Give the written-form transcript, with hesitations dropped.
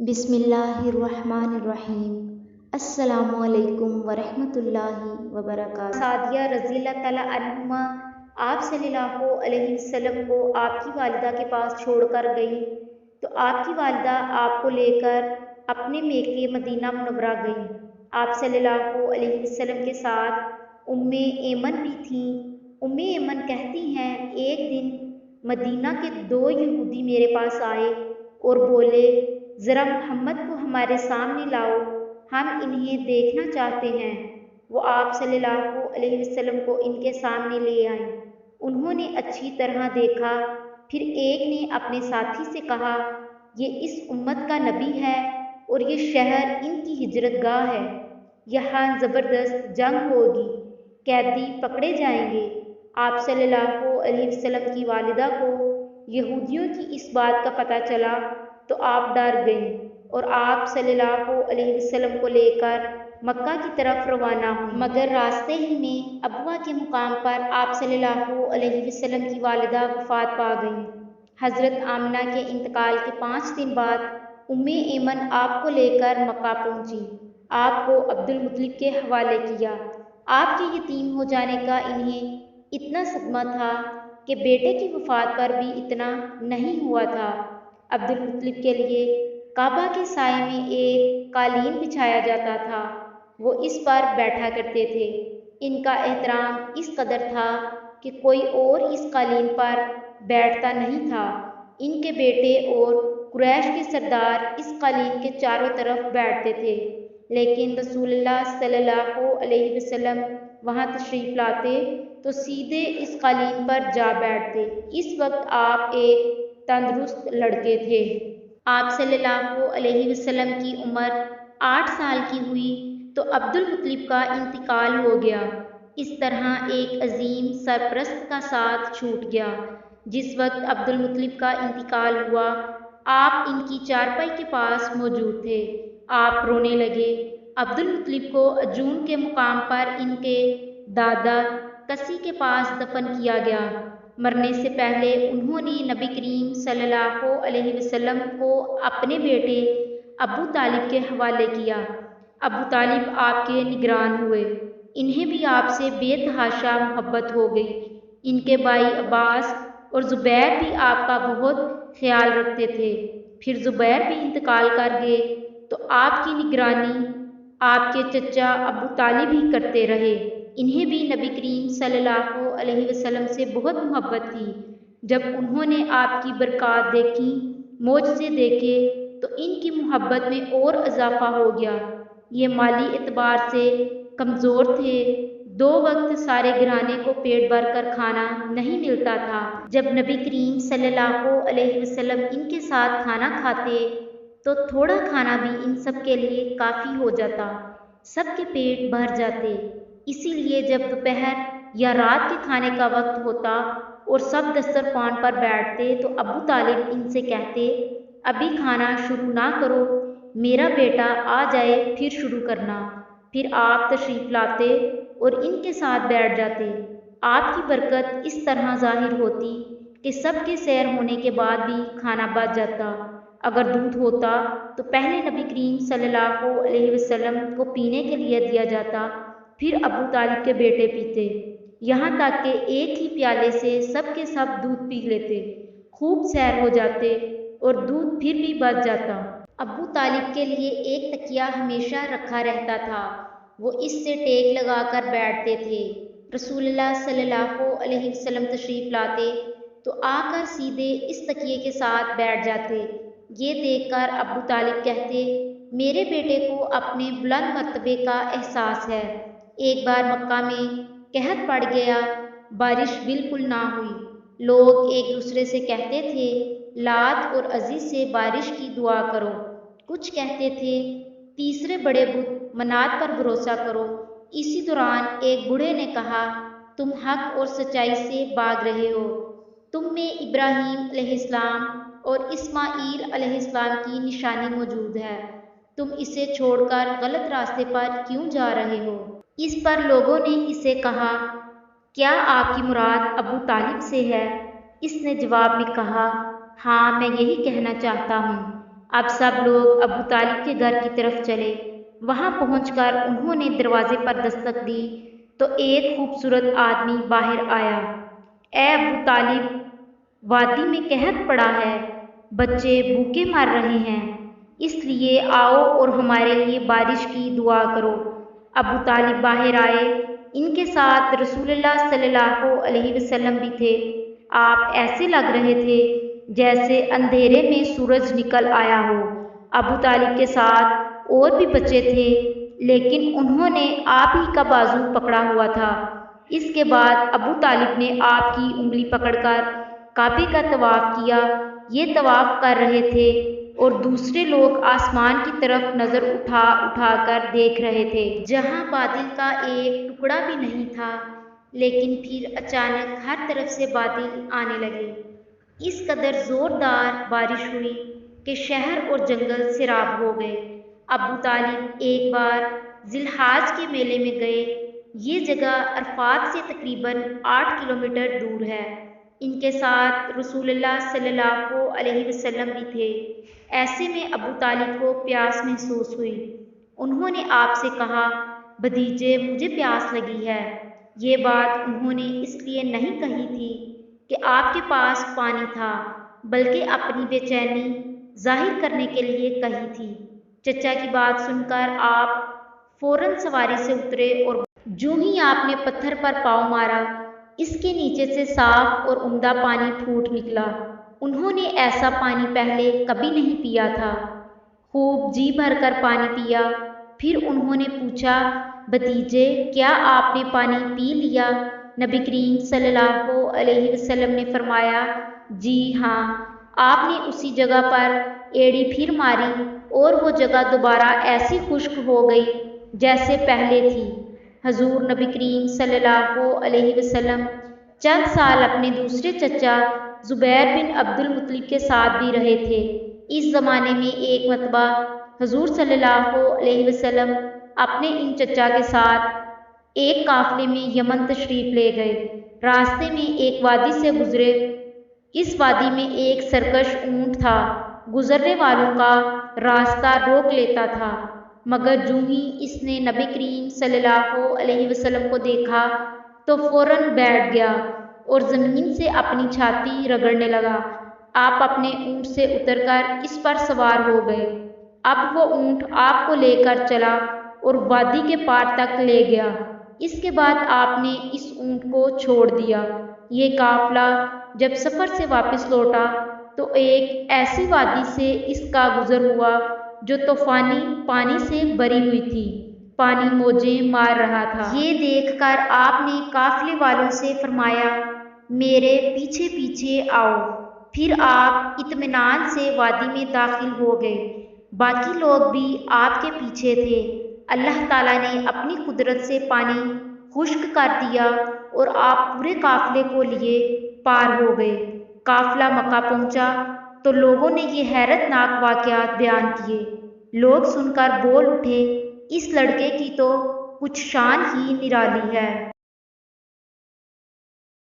بسم اللہ الرحمن الرحیم۔ السلام علیکم ورحمۃ اللہ وبرکاتہ۔ سعدیہ رضی اللہ تعالیٰ عنہما آپ صلی اللہ علیہ وسلم کو آپ کی والدہ کے پاس چھوڑ کر گئی تو آپ کی والدہ آپ کو لے کر اپنے میکے مدینہ منورہ گئیں۔ آپ صلی اللہ علیہ وسلم کے ساتھ ایمن بھی تھیں۔ ایمن کہتی ہیں ایک دن مدینہ کے 2 یہودی میرے پاس آئے اور بولے، ذرا محمد کو ہمارے سامنے لاؤ، ہم انہیں دیکھنا چاہتے ہیں۔ وہ آپ صلی اللہ علیہ وسلم کو ان کے سامنے لے آئیں۔ انہوں نے اچھی طرح دیکھا، پھر ایک نے اپنے ساتھی سے کہا، یہ اس امت کا نبی ہے اور یہ شہر ان کی ہجرت گاہ ہے، یہاں زبردست جنگ ہوگی، قیدی پکڑے جائیں گے۔ آپ صلی اللہ علیہ وسلم کی والدہ کو یہودیوں کی اس بات کا پتہ چلا تو آپ ڈر گئیں اور آپ صلی اللہ علیہ وسلم کو لے کر مکہ کی طرف روانہ ہوئیں، مگر راستے ہی میں ابوا کے مقام پر آپ صلی اللہ علیہ وسلم کی والدہ وفات پا گئیں۔ حضرت آمنہ کے انتقال کے 5 دن بعد ایمن آپ کو لے کر مکہ پہنچی۔ آپ کو عبدالمطلب کے حوالے کیا۔ آپ کے یتیم ہو جانے کا انہیں اتنا صدمہ تھا کہ بیٹے کی وفات پر بھی اتنا نہیں ہوا تھا۔ عبدالمطلب کے لیے کعبہ کے سائے میں ایک قالین بچھایا جاتا تھا، وہ اس پر بیٹھا کرتے تھے۔ ان کا احترام اس قدر تھا کہ کوئی اور اس قالین پر بیٹھتا نہیں تھا۔ ان کے بیٹے اور قریش کے سردار اس قالین کے چاروں طرف بیٹھتے تھے، لیکن رسول اللہ صلی اللہ علیہ وسلم وہاں تشریف لاتے تو سیدھے اس قالین پر جا بیٹھتے۔ اس وقت آپ ایک تندرست لڑکے تھے۔ آپ صلی اللہ علیہ وسلم کی عمر 8 سال کی ہوئی تو عبدالمطلب کا انتقال ہو گیا۔ اس طرح ایک عظیم سرپرست کا ساتھ چھوٹ گیا۔ جس وقت عبدالمطلب کا انتقال ہوا، آپ ان کی چارپائی کے پاس موجود تھے۔ آپ رونے لگے۔ عبدالمطلب کو عجون کے مقام پر ان کے دادا کسی کے پاس دفن کیا گیا۔ مرنے سے پہلے انہوں نے نبی کریم صلی اللہ علیہ وسلم کو اپنے بیٹے ابو طالب کے حوالے کیا۔ ابو طالب آپ کے نگران ہوئے۔ انہیں بھی آپ سے بے تحاشا محبت ہو گئی۔ ان کے بھائی عباس اور زبیر بھی آپ کا بہت خیال رکھتے تھے۔ پھر زبیر بھی انتقال کر گئے تو آپ کی نگرانی آپ کے چچا ابو طالب ہی کرتے رہے۔ انہیں بھی نبی کریم صلی اللہ علیہ وسلم سے بہت محبت تھی۔ جب انہوں نے آپ کی برکات دیکھی، معجزے دیکھے تو ان کی محبت میں اور اضافہ ہو گیا۔ یہ مالی اعتبار سے کمزور تھے۔ 2 وقت سارے گھرانے کو پیٹ بھر کر کھانا نہیں ملتا تھا۔ جب نبی کریم صلی اللہ علیہ وسلم ان کے ساتھ کھانا کھاتے تو تھوڑا کھانا بھی ان سب کے لیے کافی ہو جاتا، سب کے پیٹ بھر جاتے۔ اسی لیے جب دوپہر یا رات کے کھانے کا وقت ہوتا اور سب دسترخوان پر بیٹھتے تو ابو طالب ان سے کہتے، ابھی کھانا شروع نہ کرو، میرا بیٹا آ جائے پھر شروع کرنا۔ پھر آپ تشریف لاتے اور ان کے ساتھ بیٹھ جاتے۔ آپ کی برکت اس طرح ظاہر ہوتی کہ سب کے سیر ہونے کے بعد بھی کھانا بچ جاتا۔ اگر دودھ ہوتا تو پہلے نبی کریم صلی اللہ علیہ وسلم کو پینے کے لیے دیا جاتا، پھر ابو طالب کے بیٹے پیتے، یہاں تک کہ ایک ہی پیالے سے سب کے سب دودھ پی لیتے، خوب سیر ہو جاتے اور دودھ پھر بھی بچ جاتا۔ ابو طالب کے لیے ایک تکیہ ہمیشہ رکھا رہتا تھا، وہ اس سے ٹیک لگا کر بیٹھتے تھے۔ رسول اللہ صلی اللہ علیہ وسلم تشریف لاتے تو آ کر سیدھے اس تکیے کے ساتھ بیٹھ جاتے۔ یہ دیکھ کر ابو طالب کہتے، میرے بیٹے کو اپنے بلند مرتبے کا احساس ہے۔ ایک بار مکہ میں قحط پڑ گیا، بارش بالکل نہ ہوئی۔ لوگ ایک دوسرے سے کہتے تھے، لات اور عزی سے بارش کی دعا کرو۔ کچھ کہتے تھے، تیسرے بڑے بت منات پر بھروسہ کرو۔ اسی دوران ایک بوڑھے نے کہا، تم حق اور سچائی سے بھاگ رہے ہو، تم میں ابراہیم علیہ السلام اور اسماعیل علیہ السلام کی نشانی موجود ہے، تم اسے چھوڑ کر غلط راستے پر کیوں جا رہے ہو؟ اس پر لوگوں نے اسے کہا، کیا آپ کی مراد ابو طالب سے ہے؟ اس نے جواب میں کہا، ہاں، میں یہی کہنا چاہتا ہوں۔ اب سب لوگ ابو طالب کے گھر کی طرف چلے۔ وہاں پہنچ کر انہوں نے دروازے پر دستک دی تو ایک خوبصورت آدمی باہر آیا۔ اے ابو طالب، وادی میں قحط پڑا ہے، بچے بھوکے مر رہے ہیں، اس لیے آؤ اور ہمارے لیے بارش کی دعا کرو۔ ابو طالب باہر آئے، ان کے ساتھ رسول اللہ صلی اللہ علیہ وسلم بھی تھے۔ آپ ایسے لگ رہے تھے جیسے اندھیرے میں سورج نکل آیا ہو۔ ابو طالب کے ساتھ اور بھی بچے تھے، لیکن انہوں نے آپ ہی کا بازو پکڑا ہوا تھا۔ اس کے بعد ابو طالب نے آپ کی انگلی پکڑ کر کعبے کا طواف کیا۔ یہ طواف کر رہے تھے اور دوسرے لوگ آسمان کی طرف نظر اٹھا اٹھا کر دیکھ رہے تھے، جہاں بادل کا ایک ٹکڑا بھی نہیں تھا۔ لیکن پھر اچانک ہر طرف سے بادل آنے لگے۔ اس قدر زوردار بارش ہوئی کہ شہر اور جنگل سیراب ہو گئے۔ ابو طالب ایک بار ذی الحجہ کے میلے میں گئے۔ یہ جگہ عرفات سے تقریباً 8 کلومیٹر دور ہے۔ ان کے ساتھ رسول اللہ صلی اللہ علیہ وسلم بھی تھے۔ ایسے میں ابو طالب کو پیاس محسوس ہوئی۔ انہوں نے آپ سے کہا، بھتیجے مجھے پیاس لگی ہے۔ یہ بات انہوں نے اس لیے نہیں کہی تھی کہ آپ کے پاس پانی تھا، بلکہ اپنی بے چینی ظاہر کرنے کے لیے کہی تھی۔ چچا کی بات سن کر آپ فوراً سواری سے اترے اور جو ہی آپ نے پتھر پر پاؤں مارا، اس کے نیچے سے صاف اور عمدہ پانی پھوٹ نکلا۔ انہوں نے ایسا پانی پہلے کبھی نہیں پیا تھا۔ خوب جی بھر کر پانی پیا۔ پھر انہوں نے پوچھا، بھتیجے کیا آپ نے پانی پی لیا؟ نبی کریم صلی اللہ علیہ وسلم نے فرمایا، جی ہاں۔ آپ نے اسی جگہ پر ایڑی پھر ماری اور وہ جگہ دوبارہ ایسی خشک ہو گئی جیسے پہلے تھی۔ حضور نبی کریم صلی اللہ علیہ وسلم چند سال اپنے دوسرے چچا زبیر بن عبد المطلب کے ساتھ بھی رہے تھے۔ اس زمانے میں ایک مرتبہ حضور صلی اللہ علیہ وسلم اپنے ان چچا کے ساتھ ایک قافلے میں یمن تشریف لے گئے۔ راستے میں ایک وادی سے گزرے۔ اس وادی میں ایک سرکش اونٹ تھا، گزرنے والوں کا راستہ روک لیتا تھا، مگر جو ہی اس نے نبی کریم صلی اللہ علیہ وسلم کو دیکھا تو فوراً بیٹھ گیا اور زمین سے اپنی چھاتی رگڑنے لگا۔ آپ اپنے اونٹ سے اتر کر اس پر سوار ہو گئے۔ اب وہ اونٹ آپ کو لے کر چلا اور وادی کے پار تک لے گیا۔ اس کے بعد آپ نے اس اونٹ کو چھوڑ دیا۔ یہ قافلہ جب سفر سے واپس لوٹا تو ایک ایسی وادی سے اس کا گزر ہوا جو طوفانی پانی سے بھری ہوئی تھی، پانی موجیں مار رہا تھا۔ یہ دیکھ کر آپ نے قافلے والوں سے فرمایا، میرے پیچھے پیچھے آؤ۔ پھر آپ اطمینان سے وادی میں داخل ہو گئے۔ باقی لوگ بھی آپ کے پیچھے تھے۔ اللہ تعالیٰ نے اپنی قدرت سے پانی خشک کر دیا اور آپ پورے قافلے کو لیے پار ہو گئے۔ قافلہ مکہ پہنچا تو لوگوں نے یہ حیرت ناک واقعات بیان کیے۔ لوگ سن کر بول اٹھے، اس لڑکے کی تو کچھ شان ہی نرالی ہے۔